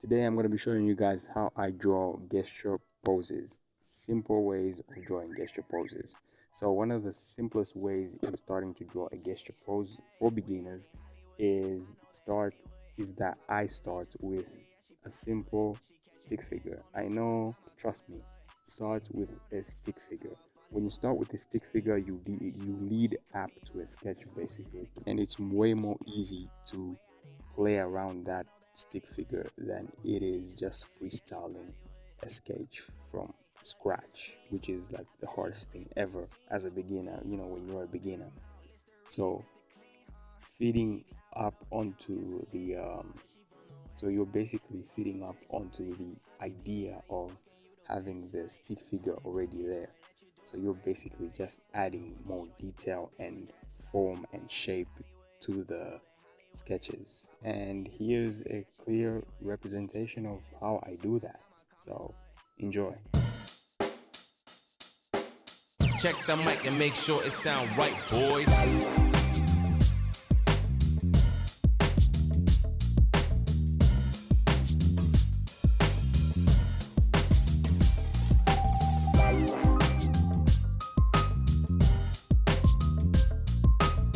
Today I'm going to be showing you guys how I draw gesture poses. Simple ways of drawing gesture poses. So one of the simplest ways in starting to draw a gesture pose for beginners is that I start with a simple stick figure. I know, trust me, start with a stick figure. When you start with a stick figure, you lead up to a sketch basically, and it's way more easy to play around that stick figure than it is just freestyling a sketch from scratch, which is like the hardest thing ever as a beginner, when you're a beginner. So feeding up onto the so you're basically feeding up onto the idea of having the stick figure already there. So you're basically just adding more detail and form and shape to the sketches. And here's a clear representation of how I do that. So enjoy. Check the mic and make sure it sound right, boys.